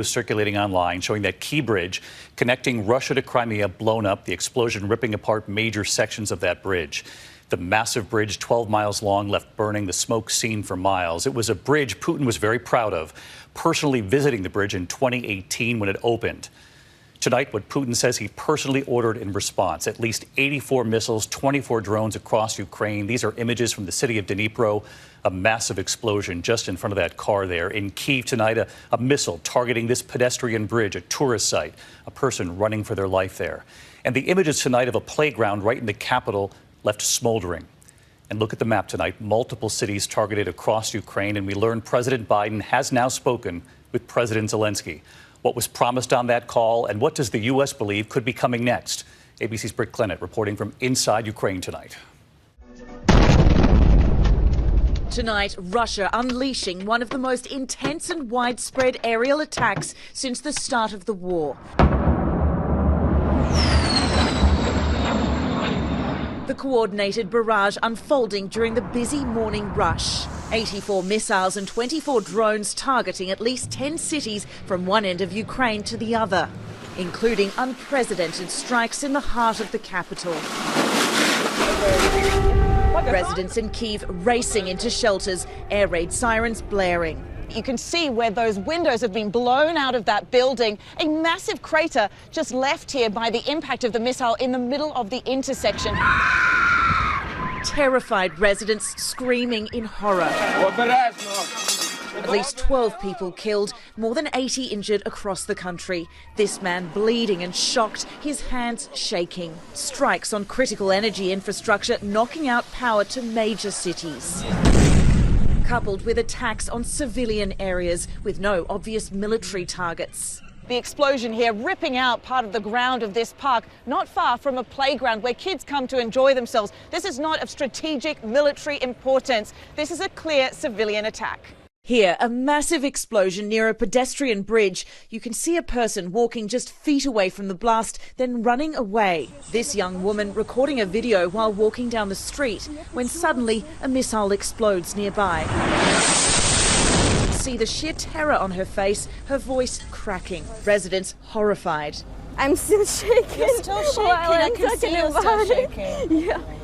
Was circulating online showing that Key Bridge connecting Russia to Crimea blown up, the explosion ripping apart major sections of that bridge. The massive bridge, 12 miles long, left burning, the smoke seen for miles. It was a bridge Putin was very proud of, personally visiting the bridge in 2018 when it opened. Tonight, what Putin says he personally ordered in response, at least 84 missiles, 24 drones across Ukraine. These are images from the city of Dnipro, a massive explosion just in front of that car there. In Kyiv tonight, a missile targeting this pedestrian bridge, a tourist site, a person running for their life there. And the images tonight of a playground right in the capital left smoldering. And look at the map tonight, multiple cities targeted across Ukraine, and we learned President Biden has now spoken with President Zelensky. What was promised on that call, and what does the U.S. believe could be coming next? ABC's Britt Clennett reporting from inside Ukraine tonight. Tonight, Russia unleashing one of the most intense and widespread aerial attacks since the start of the war. The coordinated barrage unfolding during the busy morning rush. 84 missiles and 24 drones targeting at least 10 cities from one end of Ukraine to the other, including unprecedented strikes in the heart of the capital. Residents in Kyiv racing into shelters, air raid sirens blaring. You can see where those windows have been blown out of that building. A massive crater just left here by the impact of the missile in the middle of the intersection. Terrified residents screaming in horror. At least 12 people killed, more than 80 injured across the country. This man bleeding and shocked, his hands shaking. Strikes on critical energy infrastructure knocking out power to major cities. Coupled with attacks on civilian areas with no obvious military targets. The explosion here ripping out part of the ground of this park, not far from a playground where kids come to enjoy themselves. This is not of strategic military importance. This is a clear civilian attack. Here, a massive explosion near a pedestrian bridge. You can see a person walking just feet away from the blast, then running away. This young woman recording a video while walking down the street when suddenly a missile explodes nearby. See the sheer terror on her face, her voice cracking. Residents horrified. I'm still shaking. You're still shaking. I can see you're still shaking.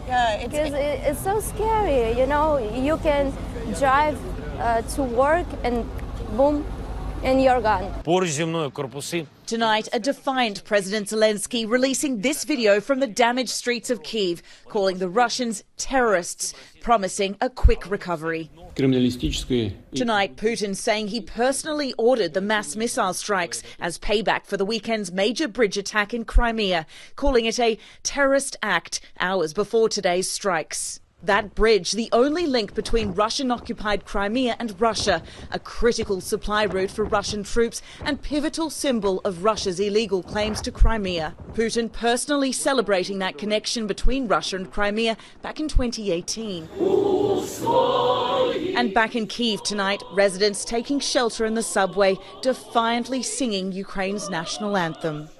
Yeah, because it's so scary. You know, you can drive to work and boom, and you're gone. Tonight, a defiant President Zelensky releasing this video from the damaged streets of Kyiv, calling the Russians terrorists, promising a quick recovery. Tonight, Putin saying he personally ordered the mass missile strikes as payback for the weekend's major bridge attack in Crimea, calling it a terrorist act hours before today's strikes. That bridge, the only link between Russian-occupied Crimea and Russia, a critical supply route for Russian troops and pivotal symbol of Russia's illegal claims to Crimea. Putin personally celebrating that connection between Russia and Crimea back in 2018. And back in Kyiv tonight, residents taking shelter in the subway, defiantly singing Ukraine's national anthem.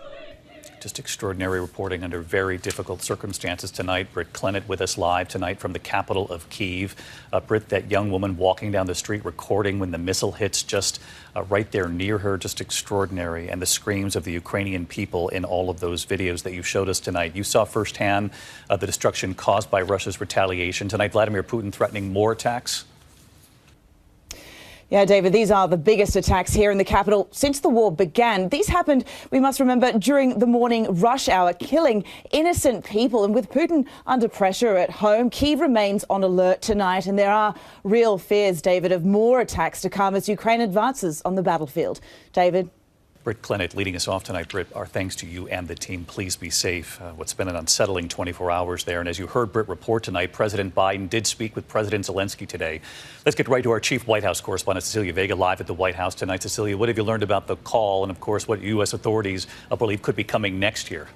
Just extraordinary reporting under very difficult circumstances tonight. Britt Clennett with us live tonight from the capital of Kyiv. Britt, that young woman walking down the street recording when the missile hits just right there near her, just extraordinary. And the screams of the Ukrainian people in all of those videos that you showed us tonight. You saw firsthand the destruction caused by Russia's retaliation. Tonight, Vladimir Putin threatening more attacks. Yeah, David, these are the biggest attacks here in the capital since the war began. These happened, we must remember, during the morning rush hour, killing innocent people. And with Putin under pressure at home, Kyiv remains on alert tonight. And there are real fears, David, of more attacks to come as Ukraine advances on the battlefield. David? Britt Clennett leading us off tonight. Britt, our thanks to you and the team. Please be safe. What's been an unsettling 24 hours there. And as you heard Britt report tonight, President Biden did speak with President Zelensky today. Let's get right to our chief White House correspondent, Cecilia Vega, live at the White House tonight. Cecilia, what have you learned about the call and, of course, what U.S. authorities believe could be coming next year?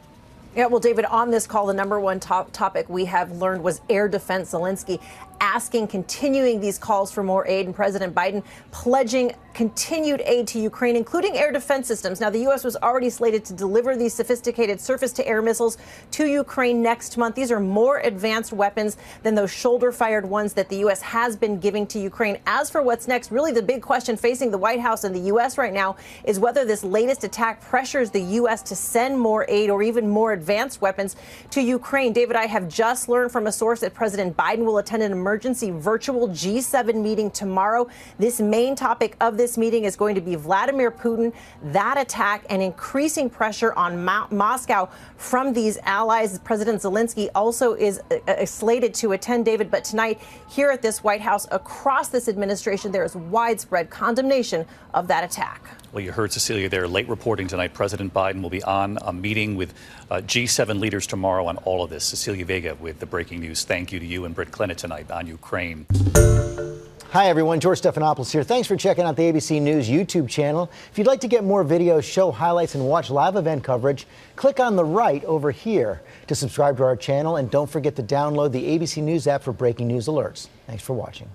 Yeah, well, David, on this call, the number one topic we have learned was air defense. Zelensky continuing these calls for more aid, and President Biden pledging continued aid to Ukraine, including air defense systems. Now, the U.S. was already slated to deliver these sophisticated surface-to-air missiles to Ukraine next month. These are more advanced weapons than those shoulder-fired ones that the U.S. has been giving to Ukraine. As for what's next, really the big question facing the White House and the U.S. right now is whether this latest attack pressures the U.S. to send more aid or even more advanced weapons to Ukraine. David, I have just learned from a source that President Biden will attend an emergency virtual G7 meeting tomorrow. This main topic of this meeting is going to be Vladimir Putin, that attack, and increasing pressure on Moscow from these allies. President Zelensky also is slated to attend, David, but tonight here at this White House, across this administration, there is widespread condemnation of that attack. Well, you heard Cecilia there late reporting tonight. President Biden will be on a meeting with G7 leaders tomorrow on all of this. Cecilia Vega with the breaking news. Thank you to you and Britt Clennett tonight on Ukraine. Hi, everyone. George Stephanopoulos here. Thanks for checking out the ABC News YouTube channel. If you'd like to get more videos, show highlights, and watch live event coverage, click on the right over here to subscribe to our channel. And don't forget to download the ABC News app for breaking news alerts. Thanks for watching.